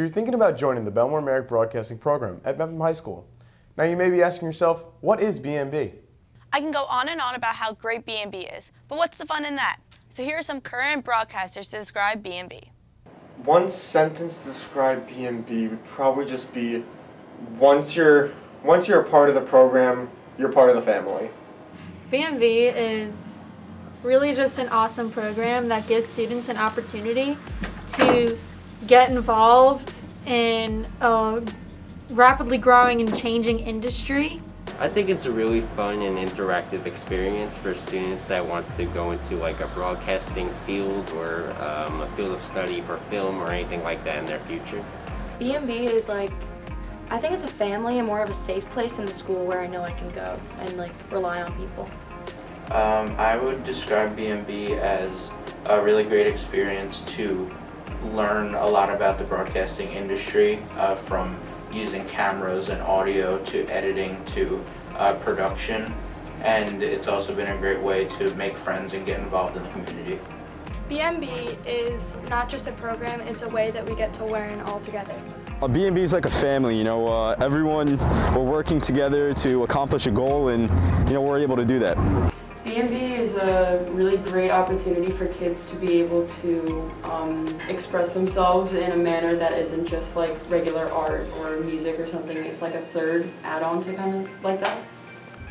So you're thinking about joining the Bellmore-Merrick Broadcasting Program at BMB High School. Now you may be asking yourself, what is BMB? I can go on and on about how great BMB is, but what's the fun in that? So here are some current broadcasters to describe BMB. One sentence to describe BMB would probably just be, once you're a part of the program, you're part of the family. BMB is really just an awesome program that gives students an opportunity to get involved in a rapidly growing and changing industry. I think it's a really fun and interactive experience for students that want to go into like a broadcasting field or a field of study for film or anything like that in their future. BMB is I think it's a family and more of a safe place in the school where I know I can go and rely on people. I would describe BMB as a really great experience to learn a lot about the broadcasting industry, from using cameras and audio to editing to production, and it's also been a great way to make friends and get involved in the community. BMB is not just a program, it's a way that we get to learn all together. BMB is like a family, everyone, we're working together to accomplish a goal, and we're able to do that. BMB is a really great opportunity for kids to be able to express themselves in a manner that isn't just like regular art or music or something. It's like a third add-on to kind of like that.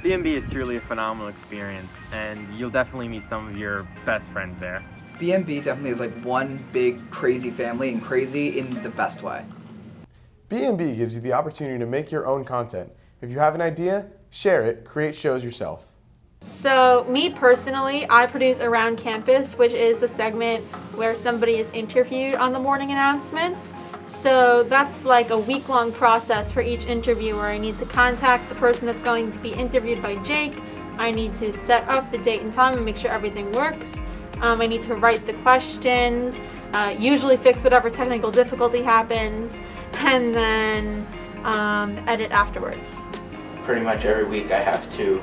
BMB is truly a phenomenal experience, and you'll definitely meet some of your best friends there. BMB definitely is like one big crazy family, and crazy in the best way. BMB gives you the opportunity to make your own content. If you have an idea, share it, create shows yourself. So me personally, I produce Around Campus, which is the segment where somebody is interviewed on the morning announcements. So that's like a week-long process for each interview where I need to contact the person that's going to be interviewed by Jake. I need to set up the date and time and make sure everything works. I need to write the questions, usually fix whatever technical difficulty happens, and then edit afterwards. Pretty much every week I have to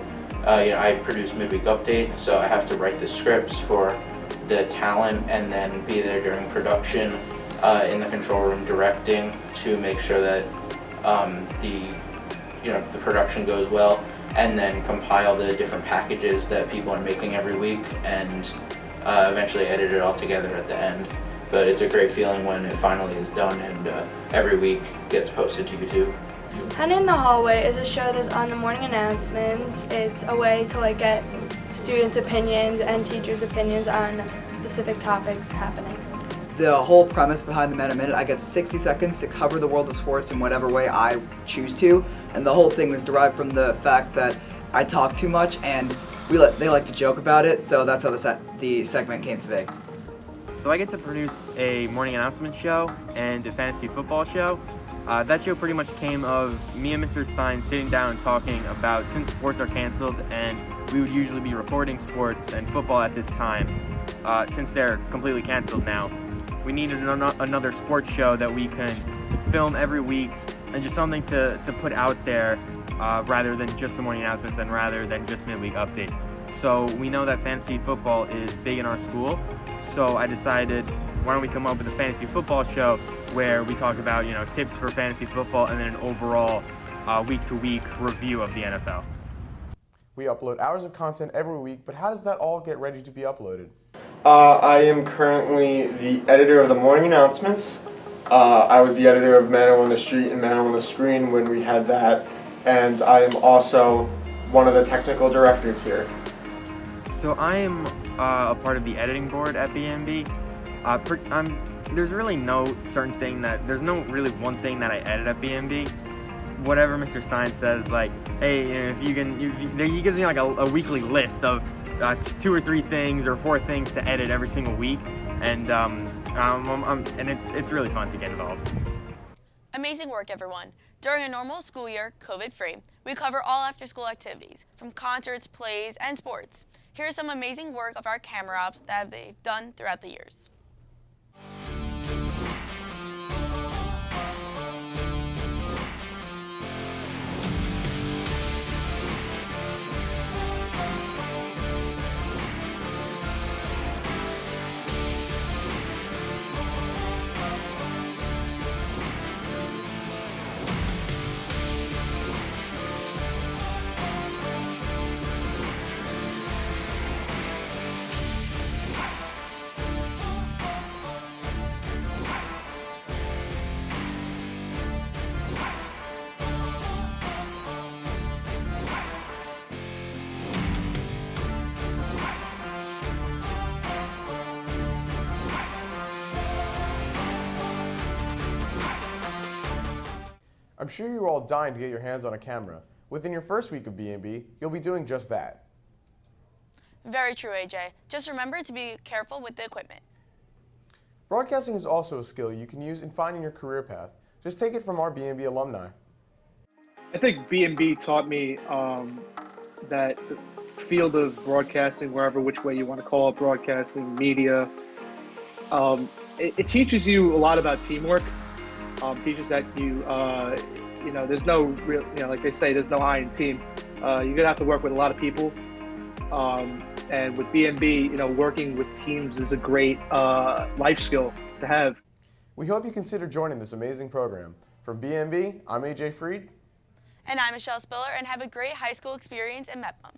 I produce midweek update, so I have to write the scripts for the talent and then be there during production, in the control room directing to make sure that the production goes well, and then compile the different packages that people are making every week and eventually edit it all together at the end. But it's a great feeling when it finally is done and every week gets posted to YouTube. Hen in the Hallway is a show that's on the morning announcements. It's a way to get students' opinions and teachers' opinions on specific topics happening. The whole premise behind the Man a Minute, I get 60 seconds to cover the world of sports in whatever way I choose to, and the whole thing was derived from the fact that I talk too much and they like to joke about it, so that's how the segment came to be. So I get to produce a morning announcement show and a fantasy football show. That show pretty much came of me and Mr. Stein sitting down and talking about, since sports are canceled and we would usually be recording sports and football at this time, since they're completely canceled now, we needed another sports show that we can film every week and just something to put out there rather than just the morning announcements and rather than just midweek update. So we know that fantasy football is big in our school, so I decided, why don't we come up with a fantasy football show where we talk about, tips for fantasy football and then an overall week-to-week review of the NFL. We upload hours of content every week, but how does that all get ready to be uploaded? I am currently the editor of the morning announcements. I was the editor of Man on the Street and Man on the Screen when we had that, and I am also one of the technical directors here. So I am a part of the editing board at BMB. There's really no certain thing there's no really one thing that I edit at BMB. Whatever Mr. Stein says, hey, he gives me a weekly list of 2 or 3 things or 4 things to edit every single week, and it's really fun to get involved. Amazing work, everyone. During a normal school year, COVID-free, we cover all after-school activities, from concerts, plays, and sports. Here's some amazing work of our camera ops that they've done throughout the years. I'm sure you're all dying to get your hands on a camera. Within your first week of BMB, you'll be doing just that. Very true, AJ. Just remember to be careful with the equipment. Broadcasting is also a skill you can use in finding your career path. Just take it from our BMB alumni. I think BMB taught me that the field of broadcasting, wherever which way you want to call it, broadcasting, media, it teaches you a lot about teamwork. Teaches that there's no real, like they say, there's no I in team. You're gonna have to work with a lot of people. And with BMB, working with teams is a great life skill to have. We hope you consider joining this amazing program. From BMB, I'm AJ Freed. And I'm Michelle Spiller, and have a great high school experience in MEPM.